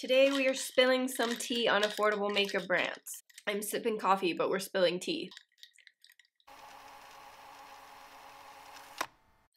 Today we are spilling some tea on affordable makeup brands. I'm sipping coffee, but we're spilling tea.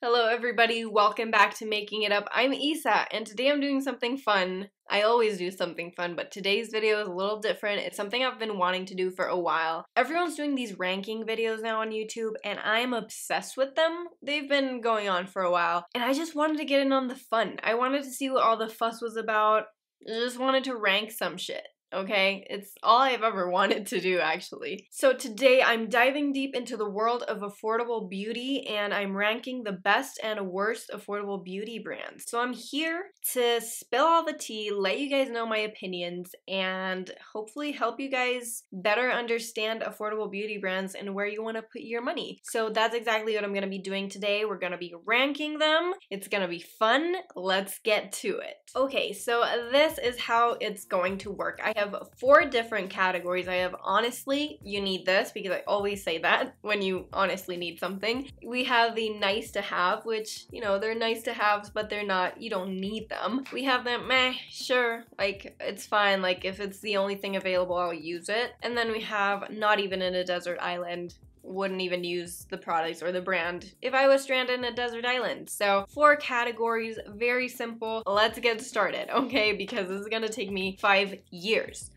Hello everybody, welcome back to Making It Up. I'm Isa, and today I'm doing something fun. I always do something fun, but today's video is a little different. It's something I've been wanting to do for a while. Everyone's doing these ranking videos now on YouTube, and I'm obsessed with them. They've been going on for a while, and I just wanted to get in on the fun. I wanted to see what all the fuss was about. I just wanted to rank some shit. Okay, it's all I've ever wanted to do, actually. So today I'm diving deep into the world of affordable beauty, and I'm ranking the best and worst affordable beauty brands. So I'm here to spill all the tea, let you guys know my opinions, and hopefully help you guys better understand affordable beauty brands and where you want to put your money. So that's exactly what I'm going to be doing today. We're going to be ranking them. It's going to be fun. Let's get to it. Okay, so this is how it's going to work. I have 4 different categories. I have honestly, you need this, because I always say that when you honestly need something. We have the nice to have, which, you know, they're nice to haves, but they're not, you don't need them. We have the meh, sure, like, it's fine, like, if it's the only thing available, I'll use it. And then we have not even in a desert island. Wouldn't even use the products or the brand if I was stranded in a desert island. So 4 categories, very simple. Let's get started, okay? Because this is gonna take me 5 years.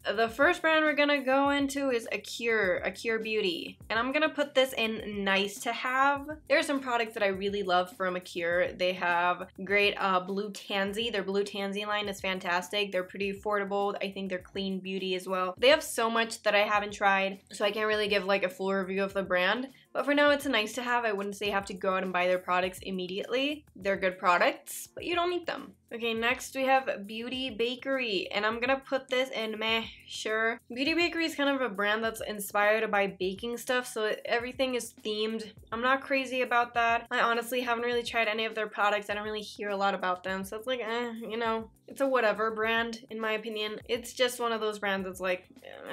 The first brand we're gonna go into is Acure Beauty, and I'm gonna put this in nice to have. There are some products that I really love from Acure. They have great blue tansy. Their blue tansy line is fantastic. They're pretty affordable. I think they're clean beauty as well. They have so much that I haven't tried, so I can't really give like a full review of the brand. But for now, it's a nice to have. I wouldn't say you have to go out and buy their products immediately. They're good products, but you don't need them. Okay, next we have Beauty Bakery, and I'm gonna put this in meh, sure. Beauty Bakery is kind of a brand that's inspired by baking stuff, so everything is themed. I'm not crazy about that. I honestly haven't really tried any of their products. I don't really hear a lot about them, so it's like, you know, it's a whatever brand, in my opinion. It's just one of those brands that's like,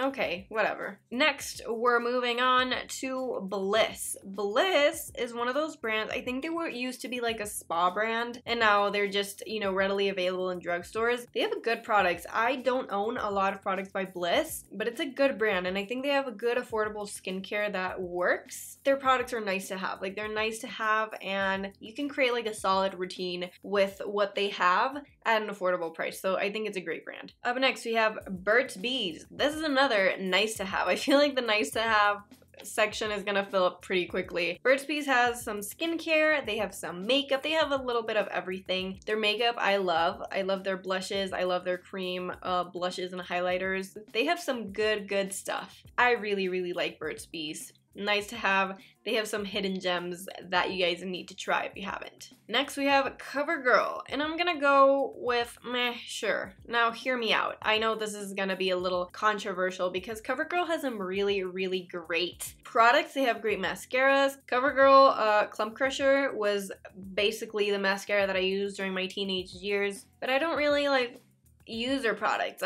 okay, whatever. Next, we're moving on to Bliss. Bliss is one of those brands, I think they were used to be like a spa brand, and now they're just, you know, readily available in drugstores. They have good products. I don't own a lot of products by Bliss, but it's a good brand, and I think they have a good affordable skincare that works. Their products are nice to have. Like, they're nice to have, and you can create like a solid routine with what they have at an affordable price. So I think it's a great brand. Up next, we have Burt's Bees. This is another nice to have. I feel like the nice to have section is gonna fill up pretty quickly. Burt's Bees has some skincare, they have some makeup, they have a little bit of everything. Their makeup I love their blushes, I love their cream blushes and highlighters. They have some good stuff. I really like Burt's Bees. Nice to have. They have some hidden gems that you guys need to try if you haven't. Next we have Covergirl, and I'm gonna go with meh, sure. Now hear me out. I know this is gonna be a little controversial because Covergirl has some really great products. They have great mascaras. Covergirl Clump Crusher was basically the mascara that I used during my teenage years, but I don't really like use their products.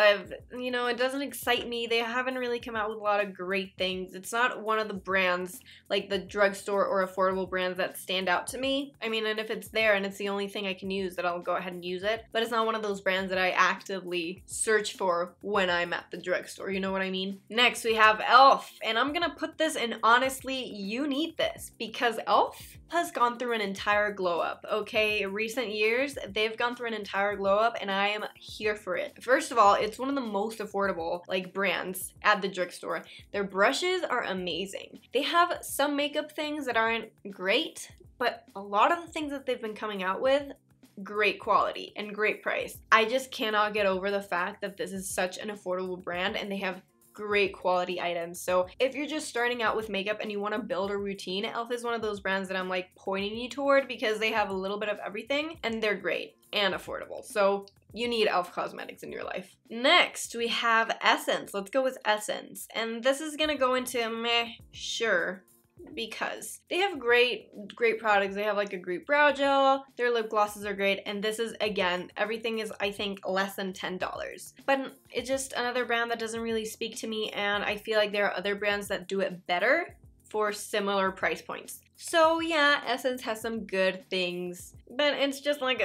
You know, it doesn't excite me. They haven't really come out with a lot of great things. It's not one of the brands, like the drugstore or affordable brands, that stand out to me. I mean, and if it's there and it's the only thing I can use, then I'll go ahead and use it. But it's not one of those brands that I actively search for when I'm at the drugstore, you know what I mean? Next, we have e.l.f. And I'm gonna put this in honestly, you need this, because e.l.f. has gone through an entire glow up, okay? Recent years, they've gone through an entire glow up, and I am here for it. First of all, it's one of the most affordable like brands at the drugstore. Their brushes are amazing. They have some makeup things that aren't great, but a lot of the things that they've been coming out with, great quality and great price. I just cannot get over the fact that this is such an affordable brand and they have great quality items. So if you're just starting out with makeup and you want to build a routine, e.l.f. is one of those brands that I'm like pointing you toward, because they have a little bit of everything and they're great and affordable. So you need e.l.f. cosmetics in your life. Next, we have Essence. Let's go with Essence. And this is gonna go into meh, sure, because they have great products. They have like a great brow gel, their lip glosses are great, and this is, again, everything is, I think, less than $10. But it's just another brand that doesn't really speak to me, and I feel like there are other brands that do it better for similar price points. So yeah, Essence has some good things, but it's just like,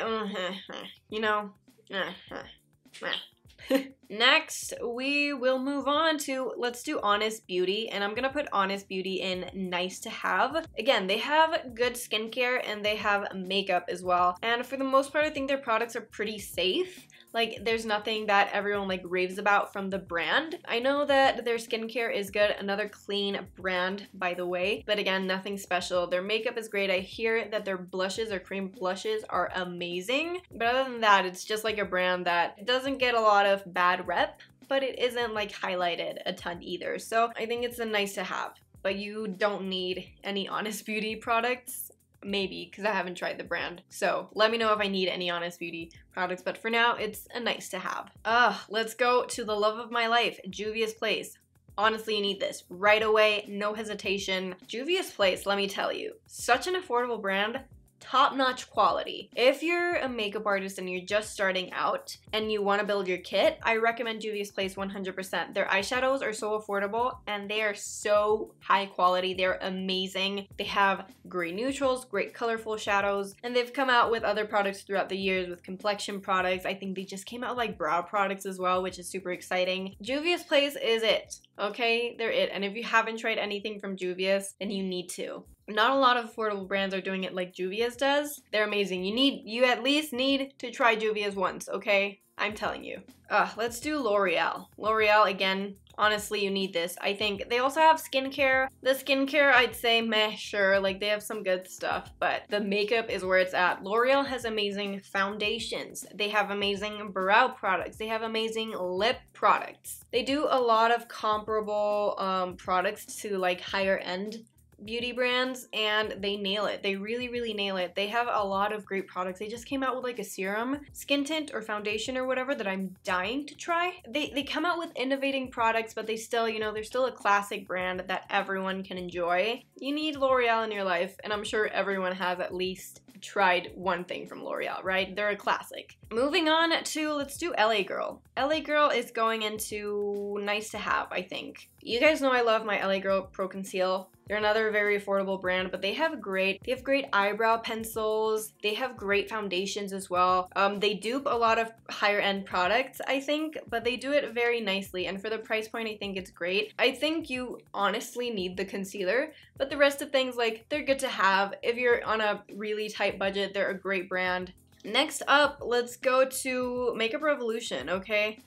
you know, Next, we will move on to, let's do Honest Beauty, and I'm gonna put Honest Beauty in nice to have. Again, they have good skincare and they have makeup as well. And for the most part, I think their products are pretty safe. Like, there's nothing that everyone like raves about from the brand. I know that their skincare is good, another clean brand, by the way, but again, nothing special. Their makeup is great. I hear that their blushes or cream blushes are amazing, but other than that, it's just like a brand that doesn't get a lot of bad rep, but it isn't like highlighted a ton either. So I think it's a nice to have, but you don't need any Honest Beauty products. Maybe, because I haven't tried the brand. So let me know if I need any Honest Beauty products, but for now, it's a nice to have. Let's go to the love of my life, Juvia's Place. Honestly, you need this right away, no hesitation. Juvia's Place, let me tell you, such an affordable brand, top-notch quality. If you're a makeup artist and you're just starting out and you want to build your kit, I recommend Juvia's Place 100%. Their eyeshadows are so affordable and they are so high quality. They're amazing. They have great neutrals, great colorful shadows, and they've come out with other products throughout the years with complexion products. I think they just came out with like brow products as well, which is super exciting. Juvia's Place is it. Okay, they're it. And if you haven't tried anything from Juvia's, then you need to. Not a lot of affordable brands are doing it like Juvia's does. They're amazing. You at least need to try Juvia's once, okay? I'm telling you. Let's do L'Oreal. L'Oreal, again, honestly, you need this. I think they also have skincare. The skincare, I'd say meh, sure, like they have some good stuff, but the makeup is where it's at. L'Oreal has amazing foundations. They have amazing brow products. They have amazing lip products. They do a lot of comparable products to like higher end beauty brands, and they nail it. They really, really nail it. They have a lot of great products. They just came out with like a serum, skin tint, or foundation or whatever that I'm dying to try. They come out with innovating products, but they still, you know, they're still a classic brand that everyone can enjoy. You need L'Oreal in your life, and I'm sure everyone has at least tried one thing from L'Oreal, right? They're a classic. Moving on to, let's do LA Girl. LA Girl is going into nice to have, I think. You guys know I love my LA Girl Pro Conceal. They're another very affordable brand, but they have great eyebrow pencils. They have great foundations as well. They dupe a lot of higher end products, I think, but they do it very nicely. And for the price point, I think it's great. I think you honestly need the concealer, but the rest of things, like, they're good to have. If you're on a really tight budget, they're a great brand. Next up, let's go to Makeup Revolution, okay?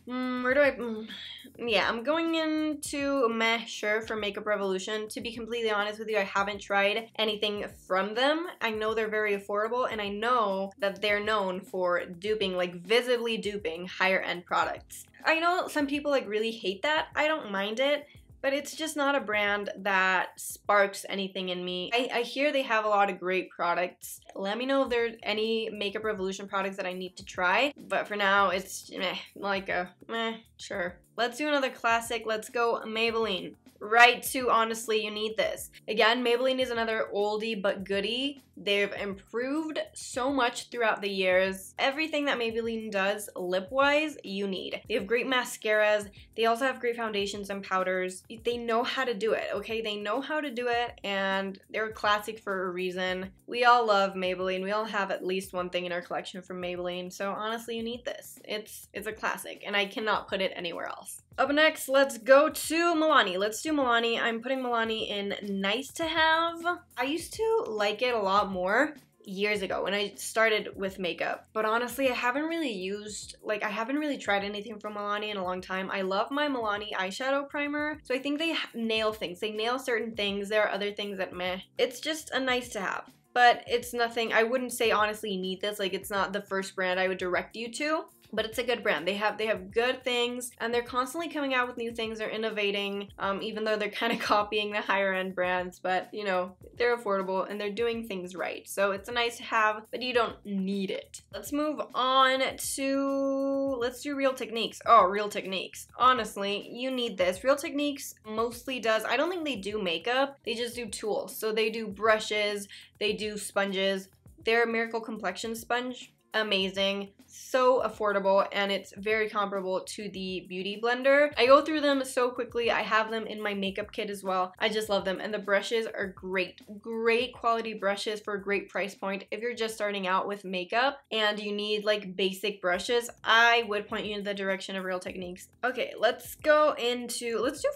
Yeah, I'm going into meh, sure, for Makeup Revolution. To be completely honest with you, I haven't tried anything from them. I know they're very affordable, and I know that they're known for duping, like visibly duping higher end products. I know some people like really hate that. I don't mind it, but it's just not a brand that sparks anything in me. I hear they have a lot of great products. Let me know if there's any Makeup Revolution products that I need to try, but for now, it's meh, like a meh, sure. Let's do another classic. Let's go Maybelline. Right to honestly, you need this. Again, Maybelline is another oldie but goodie. They've improved so much throughout the years. Everything that Maybelline does lip-wise, you need. They have great mascaras. They also have great foundations and powders. They know how to do it, okay? They know how to do it, and they're a classic for a reason. We all love Maybelline. We all have at least one thing in our collection from Maybelline, so honestly, you need this. It's a classic, and I cannot put it anywhere else. Up next, let's go to Milani. Let's do Milani. I'm putting Milani in nice to have. I used to like it a lot more years ago when I started with makeup, but honestly, I haven't really tried anything from Milani in a long time. I love my Milani eyeshadow primer, so I think they nail things. They nail certain things. There are other things that meh. It's just a nice to have, but it's nothing. I wouldn't say honestly you need this. Like, it's not the first brand I would direct you to, but it's a good brand. They have good things, and they're constantly coming out with new things. They're innovating, even though they're kind of copying the higher end brands, but you know, they're affordable and they're doing things right. So it's a nice to have, but you don't need it. Let's move on to, let's do Real Techniques. Oh, Real Techniques. Honestly, you need this. Real Techniques mostly does, I don't think they do makeup, they just do tools. So they do brushes, they do sponges. Their Miracle Complexion sponge, amazing, so affordable, and it's very comparable to the Beauty Blender. I go through them so quickly. I have them in my makeup kit as well. I just love them, and the brushes are great. Great quality brushes for a great price point. If you're just starting out with makeup and you need like basic brushes, I would point you in the direction of Real Techniques. Okay, let's do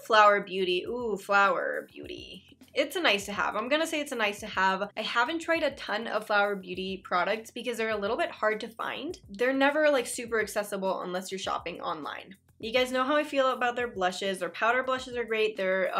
Flower Beauty. Ooh, Flower Beauty. It's a nice to have. I'm gonna say it's a nice to have. I haven't tried a ton of Flower Beauty products because they're a little bit hard to find. They're never like super accessible unless you're shopping online. You guys know how I feel about their blushes. Their powder blushes are great. Their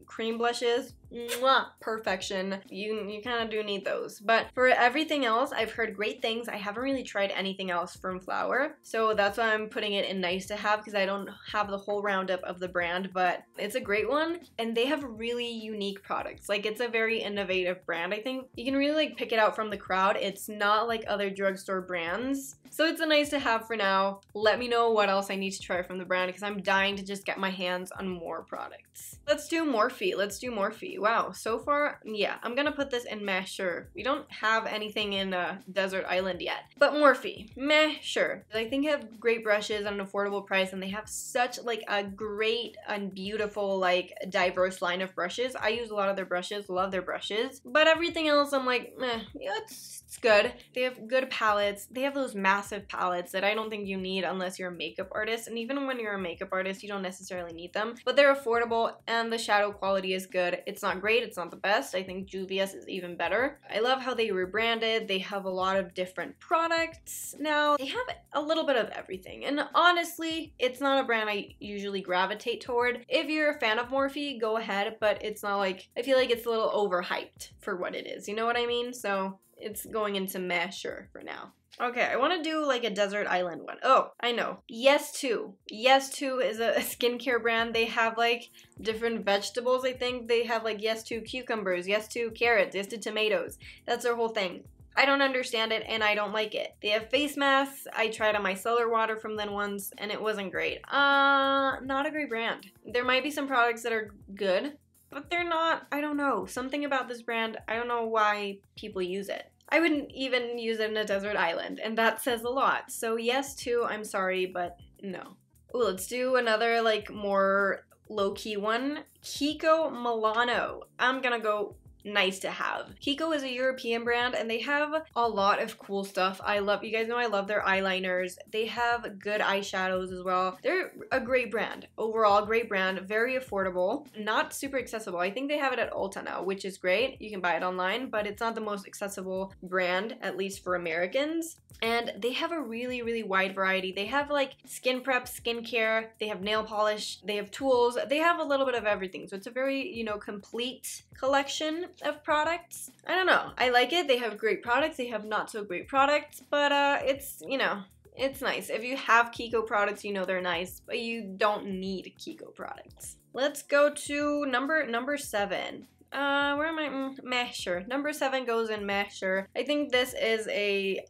cream blushes, mwah, perfection. You kind of do need those. But for everything else, I've heard great things. I haven't really tried anything else from Flower. So that's why I'm putting it in nice to have, because I don't have the whole roundup of the brand, but it's a great one. And they have really unique products. Like, it's a very innovative brand. I think you can really like pick it out from the crowd. It's not like other drugstore brands. So it's a nice to have for now. Let me know what else I need to try from the brand, because I'm dying to just get my hands on more products. Let's do Morphe. Let's do Morphe. Wow, so far, yeah, I'm gonna put this in meh, sure. We don't have anything in Desert Island yet. But Morphe, meh, sure. I think they have great brushes at an affordable price, and they have such like a great and beautiful like diverse line of brushes. I use a lot of their brushes, love their brushes. But everything else, I'm like, meh, yeah, it's good. They have good palettes. They have those massive palettes that I don't think you need unless you're a makeup artist. And even when you're a makeup artist, you don't necessarily need them. But they're affordable, and the shadow quality is good. It's not great. It's not the best. I think Juvia's is even better. I love how they rebranded. They have a lot of different products now. They have a little bit of everything. And honestly, it's not a brand I usually gravitate toward. If you're a fan of Morphe, go ahead. But it's not like, I feel like it's a little overhyped for what it is. You know what I mean? So it's going into meh, sure, for now. Okay, I want to do like a Desert Island one. Oh, I know. Yes2. Yes2 is a skincare brand. They have like different vegetables, I think. They have like Yes2 cucumbers, Yes2 carrots, Yes2 tomatoes. That's their whole thing. I don't understand it, and I don't like it. They have face masks. I tried on my micellar water from them once, and it wasn't great. Not a great brand. There might be some products that are good, but they're not. I don't know. Something about this brand, I don't know why people use it. I wouldn't even use it in a desert island, and that says a lot. So Yes2, I'm sorry, but no. Ooh, let's do another like more low-key one. Kiko Milano. I'm gonna go nice to have. Kiko is a European brand, and they have a lot of cool stuff. You guys know I love their eyeliners. They have good eyeshadows as well. They're a great brand. Overall, great brand. Very affordable. Not super accessible. I think they have it at Ulta now, which is great. You can buy it online, but it's not the most accessible brand, at least for Americans. And they have a really, really wide variety. They have like skin prep, skincare, they have nail polish, they have tools, they have a little bit of everything. So it's a very, you know, complete collection of products. I don't know. I like it. They have great products. They have not so great products, but it's, you know, it's nice. If you have Kiko products, you know they're nice, but you don't need Kiko products. Let's go to number 7. Where am I? Meh, sure. Number 7 goes in meh, sure. I think this is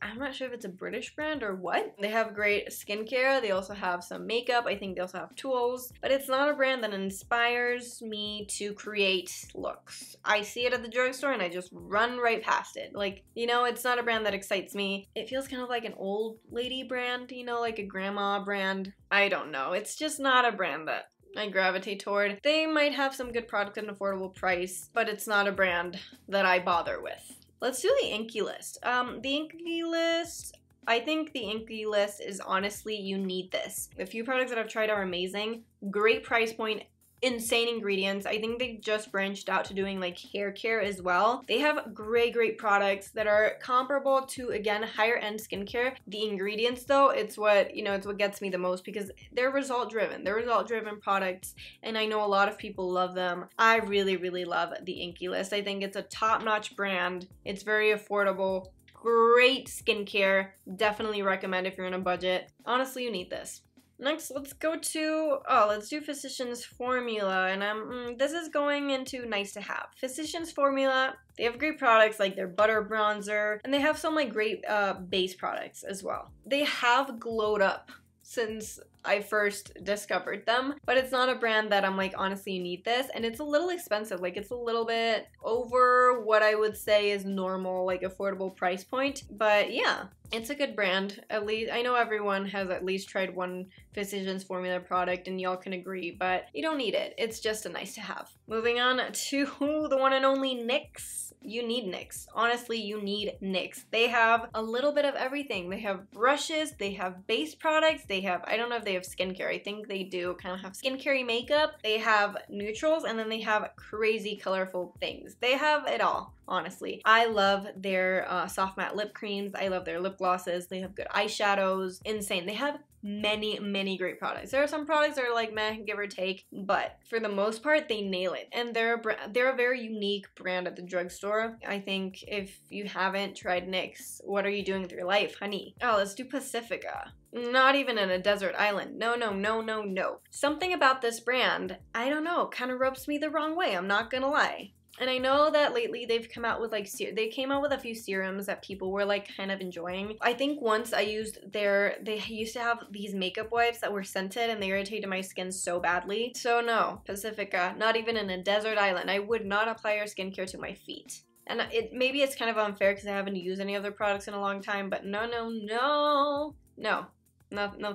I'm not sure if it's a British brand or what. They have great skincare. They also have some makeup. I think they also have tools, but it's not a brand that inspires me to create looks. I see it at the drugstore and I just run right past it. Like, you know, it's not a brand that excites me. It feels kind of like an old lady brand, you know, like a grandma brand. I don't know. It's just not a brand that I gravitate toward. They might have some good product at an affordable price, but it's not a brand that I bother with. Let's do the Inky list. The Inky list, I think the Inky list is honestly, you need this. The few products that I've tried are amazing. Great price point. Insane ingredients. I think they just branched out to doing like hair care as well. They have great products that are comparable to, again, higher end skincare. The ingredients though, it's what gets me the most, because they're result driven. They're result driven products, and I know a lot of people love them. I really love the Inky list. I think it's a top-notch brand. It's very affordable. Great skincare. Definitely recommend if you're on a budget. Honestly, you need this. Next, let's do Physicians Formula, and this is going into nice to have. Physicians Formula, they have great products like their butter bronzer, and they have some like great base products as well. They have glowed up since I first discovered them, but it's not a brand that I'm like, honestly, you need this, and it's a little expensive. Like, it's a little bit over what I would say is normal, like affordable price point, but yeah, It's a good brand. At least I know everyone has at least tried one Physicians Formula product and y'all can agree, but you don't need it. It's just a nice to have. Moving on to the one and only NYX. You need NYX. Honestly, you need NYX. They have a little bit of everything. They have brushes, they have base products, they have, I don't know if they have skincare. I think they do kind of have skincare makeup. They have neutrals, and then they have crazy colorful things. They have it all. Honestly, I love their soft matte lip creams. I love their lip glosses. They have good eyeshadows. Insane. They have many great products. There are some products that are like meh, give or take, but for the most part, they nail it. And they're a very unique brand at the drugstore. I think if you haven't tried NYX, what are you doing with your life, honey? Oh, let's do Pacifica. Not even in a desert island. No. Something about this brand, I don't know, kind of rubs me the wrong way. I'm not gonna lie. And I know that lately they've come out with like, they came out with a few serums that people were like kind of enjoying. I think once I used they used to have these makeup wipes that were scented and they irritated my skin so badly. So no, Pacifica, not even in a desert island. I would not apply your skincare to my feet. And maybe it's kind of unfair because I haven't used any of their products in a long time, but no,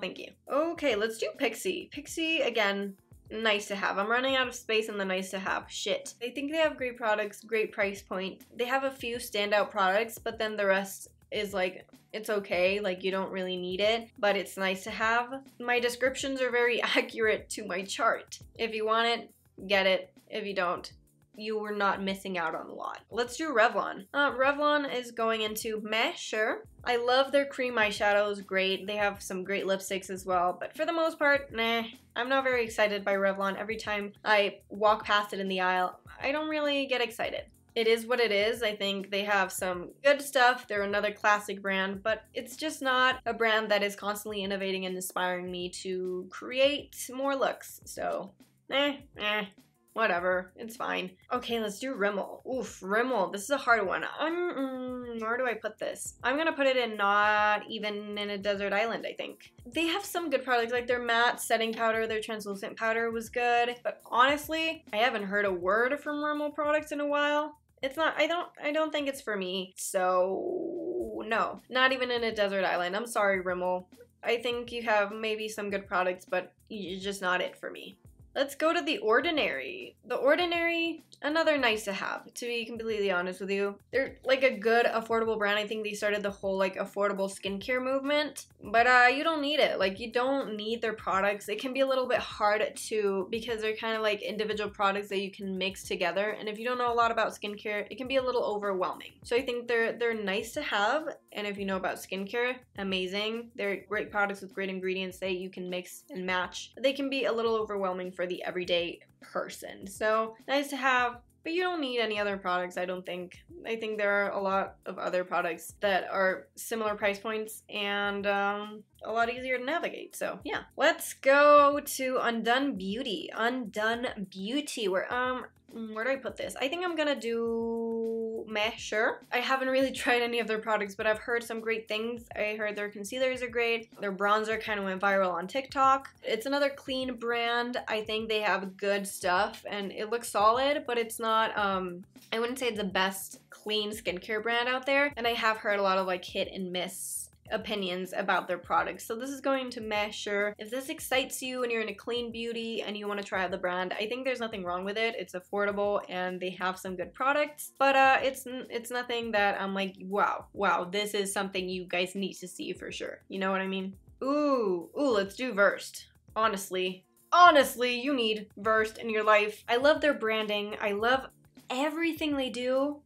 thank you. Okay, let's do Pixi. Pixi, again, nice to have. I'm running out of space in the nice to have. Shit. I think they have great products, great price point. They have a few standout products, but then the rest is like, it's okay, like you don't really need it, but it's nice to have. My descriptions are very accurate to my chart. If you want it, get it. If you don't, you were not missing out on a lot. Let's do Revlon. Revlon is going into meh, sure. I love their cream eyeshadows, great. They have some great lipsticks as well, but for the most part, nah. I'm not very excited by Revlon. Every time I walk past it in the aisle, I don't really get excited. It is what it is. I think they have some good stuff. They're another classic brand, but it's just not a brand that is constantly innovating and inspiring me to create more looks. So, whatever, it's fine. Okay, let's do Rimmel. Oof, Rimmel, this is a hard one. Where do I put this? I'm gonna put it in not even in a desert island, I think. They have some good products, like their matte setting powder, their translucent powder was good, but honestly, I haven't heard a word from Rimmel products in a while. It's not, I don't think it's for me, so no, not even in a desert island. I'm sorry, Rimmel. I think you have maybe some good products, but it's just not it for me. Let's go to The Ordinary. The Ordinary, another nice to have, to be completely honest with you. They're like a good, affordable brand. I think they started the whole like affordable skincare movement, but you don't need it. Like you don't need their products. It can be a little bit hard to, because they're kind of like individual products that you can mix together. And if you don't know a lot about skincare, it can be a little overwhelming. So I think they're nice to have. And if you know about skincare, amazing. They're great products with great ingredients that you can mix and match. They can be a little overwhelming for the everyday person. So nice to have, but you don't need any other products, I don't think. I think there are a lot of other products that are similar price points and a lot easier to navigate. So yeah, let's go to Undone Beauty. Undone Beauty, where do I put this? I think I'm gonna do meh, sure. I haven't really tried any of their products, but I've heard some great things. I heard their concealers are great. Their bronzer kind of went viral on TikTok. It's another clean brand. I think they have good stuff and it looks solid, but it's not, I wouldn't say it's the best clean skincare brand out there. And I have heard a lot of like hit and miss opinions about their products. So this is going to meh, sure. If this excites you and you're into clean beauty and you want to try out the brand, I think there's nothing wrong with it. It's affordable and they have some good products, but it's nothing that I'm like, wow, this is something you guys need to see for sure. You know what I mean? Ooh, let's do Versed. Honestly, you need Versed in your life. I love their branding. I love everything they do.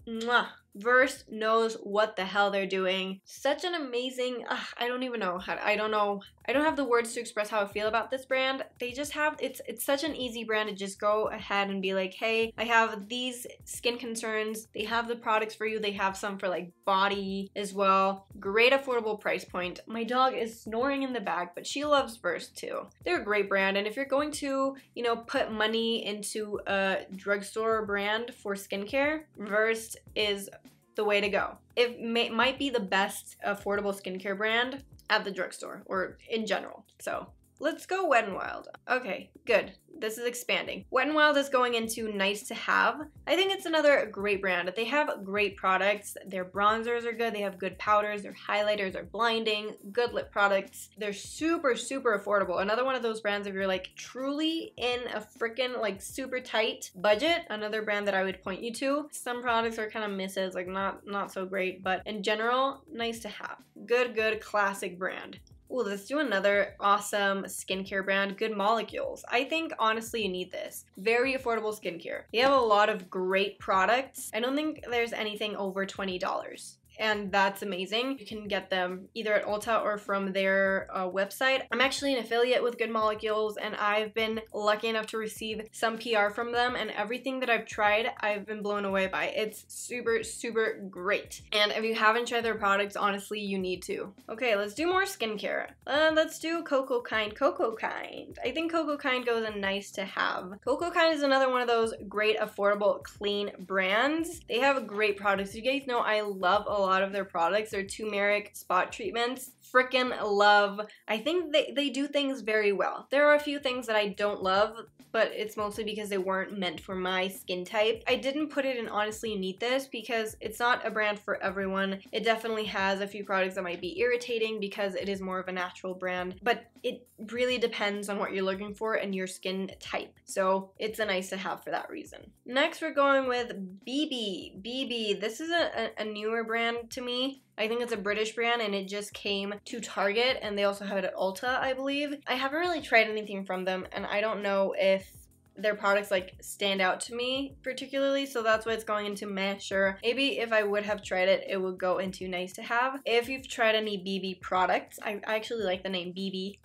Mwah. Versed knows what the hell they're doing. Such an amazing, I don't even know how, I don't have the words to express how I feel about this brand. They just have, it's such an easy brand to just go ahead and be like, hey, I have these skin concerns. They have the products for you. They have some for like body as well. Great affordable price point. My dog is snoring in the back, but she loves Versed too. They're a great brand. And if you're going to, you know, put money into a drugstore brand for skincare, Versed is the way to go. It might be the best affordable skincare brand at the drugstore or in general. So Let's go Wet n Wild. Okay, good. This is expanding. Wet n Wild is going into nice to have. I think it's another great brand. They have great products. Their bronzers are good. They have good powders. Their highlighters are blinding. Good lip products. They're super, super affordable. Another one of those brands if you're like truly in a freaking like super tight budget. Another brand that I would point you to. Some products are kind of misses, like not so great, but in general, nice to have. Good classic brand. Ooh, let's do another awesome skincare brand, Good Molecules. I think, honestly, you need this. Very affordable skincare. They have a lot of great products. I don't think there's anything over $20. And that's amazing. You can get them either at Ulta or from their website. I'm actually an affiliate with Good Molecules, and I've been lucky enough to receive some PR from them, and everything that I've tried, I've been blown away by. It's super, super great. And if you haven't tried their products, honestly, you need to. Okay, let's do more skincare. Let's do Coco Kind. Coco Kind. I think Coco Kind goes in nice to have. Coco Kind is another one of those great, affordable, clean brands. They have great products. You guys know I love a lot of their products. Their turmeric spot treatments, freaking love. I think they do things very well. There are a few things that I don't love, but it's mostly because they weren't meant for my skin type. I didn't put it in Honestly You Need This because it's not a brand for everyone. It definitely has a few products that might be irritating because it is more of a natural brand, but it really depends on what you're looking for and your skin type. So it's a nice to have for that reason. Next, we're going with BB. BB, this is a newer brand to me. I think it's a British brand and it just came to Target, and they also have it at Ulta, I believe. I haven't really tried anything from them, and I don't know if their products like stand out to me particularly, so that's why it's going into meh, sure. Maybe if I would have tried it, it would go into nice to have. If you've tried any BB products, I actually like the name BB.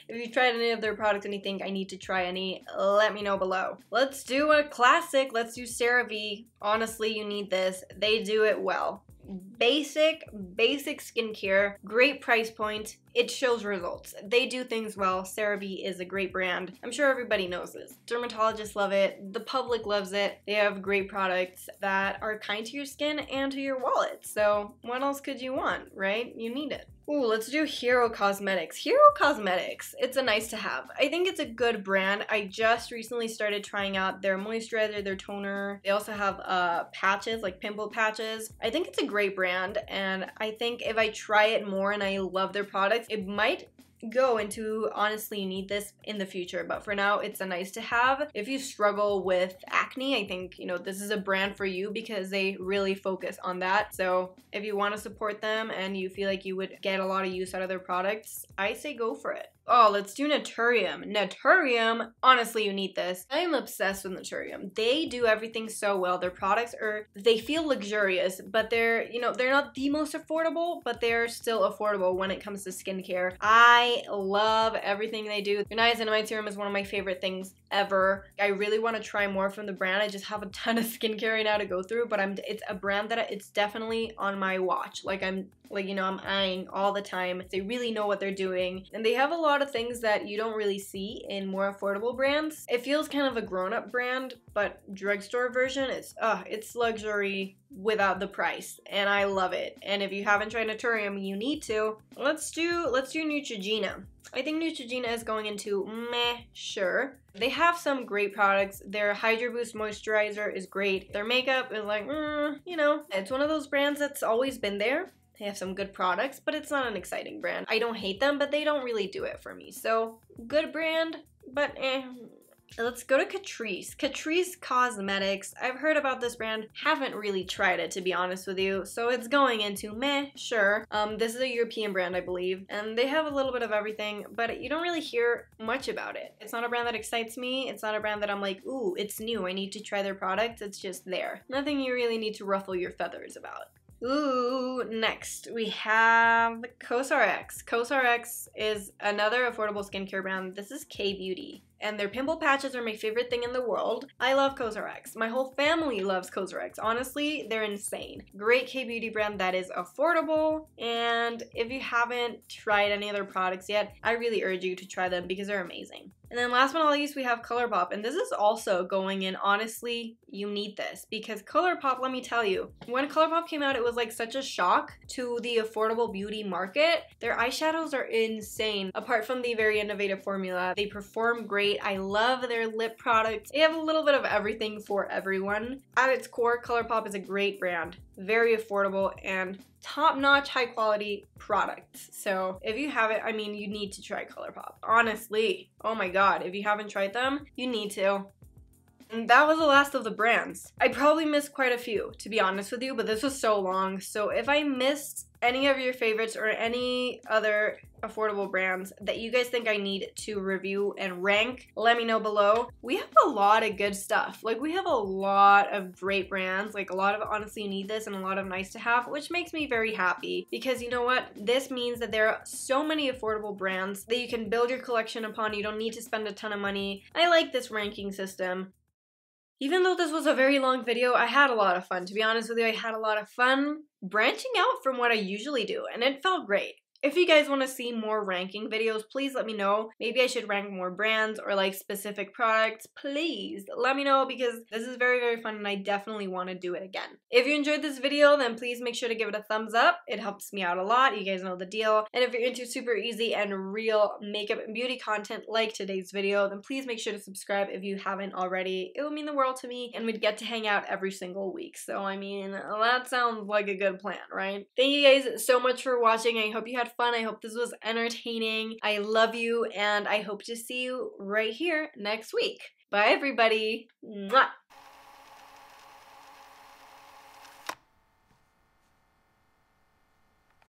If you've tried any of their products and you think I need to try any, let me know below. Let's do a classic. Let's do Cerave. Honestly, you need this. They do it well. Basic skincare, great price point. It shows results. They do things well. Cerave is a great brand. I'm sure everybody knows this. Dermatologists love it. The public loves it. They have great products that are kind to your skin and to your wallet. So what else could you want, right? You need it. Ooh, let's do Hero Cosmetics. Hero Cosmetics, it's a nice to have. I think it's a good brand. I just recently started trying out their moisturizer, their toner. They also have patches, like pimple patches. I think it's a great brand, and I think if I try it more and I love their products, it might go into Honestly You Need This in the future, but for now it's a nice to have. If you struggle with acne, I think, you know, this is a brand for you because they really focus on that. So if you want to support them and you feel like you would get a lot of use out of their products, I say go for it. Oh, let's do Naturium. Naturium, honestly, you need this. I am obsessed with Naturium. They do everything so well. Their products they feel luxurious, but they're not the most affordable, but they're still affordable when it comes to skincare. I love everything they do. Their niacinamide serum is one of my favorite things ever. I really want to try more from the brand. I just have a ton of skincare right now to go through, but it's a brand that it's definitely on my watch. I'm eyeing all the time. They really know what they're doing, and they have a lot of things that you don't really see in more affordable brands. It feels kind of a grown-up brand, but drugstore version, it's luxury without the price, and I love it. And if you haven't tried Naturium, you need to. Let's do Neutrogena. I think Neutrogena is going into meh, sure. They have some great products. Their Hydro Boost moisturizer is great. Their makeup is like, it's one of those brands that's always been there. They have some good products, but it's not an exciting brand. I don't hate them, but they don't really do it for me. So, good brand, but eh. Let's go to Catrice. Catrice Cosmetics. I've heard about this brand, haven't really tried it to be honest with you, so it's going into meh, sure. This is a European brand, I believe, and they have a little bit of everything, but you don't really hear much about it. It's not a brand that excites me. It's not a brand that I'm like, ooh, it's new, I need to try their products. It's just there. Nothing you really need to ruffle your feathers about. Ooh, next we have Cosrx. Cosrx is another affordable skincare brand. This is K-Beauty. and their pimple patches are my favorite thing in the world. I love Cosrx. My whole family loves Cosrx. Honestly, they're insane. Great K-beauty brand that is affordable, and if you haven't tried any of their products yet, I really urge you to try them because they're amazing. And then last but not least, we have Colourpop, and this is also going in. Honestly, you need this because Colourpop, let me tell you, when Colourpop came out, it was like such a shock to the affordable beauty market. Their eyeshadows are insane. Apart from the very innovative formula, they perform great. I love their lip products. They have a little bit of everything for everyone. At its core, Colourpop is a great brand, very affordable, and top-notch, high-quality products. So if you haven't, I mean, you need to try Colourpop. Honestly, oh my god, if you haven't tried them, you need to. And that was the last of the brands. I probably missed quite a few, to be honest with you, but this was so long. So if I missed any of your favorites or any other affordable brands that you guys think I need to review and rank, let me know below. We have a lot of good stuff. Like, we have a lot of great brands, like a lot of honestly need this and a lot of nice to have, which makes me very happy because you know what? This means that there are so many affordable brands that you can build your collection upon. You don't need to spend a ton of money. I like this ranking system. Even though this was a very long video, I had a lot of fun. To be honest with you, I had a lot of fun branching out from what I usually do, and it felt great. If you guys want to see more ranking videos, please let me know. Maybe I should rank more brands or like specific products. Please let me know because this is very, very fun and I definitely want to do it again. If you enjoyed this video, then please make sure to give it a thumbs up. It helps me out a lot. You guys know the deal. And if you're into super easy and real makeup and beauty content like today's video, then please make sure to subscribe if you haven't already. It would mean the world to me and we'd get to hang out every single week. So I mean, that sounds like a good plan, right? Thank you guys so much for watching. I hope you had fun. I hope this was entertaining. I love you and I hope to see you right here next week. Bye everybody. Mwah.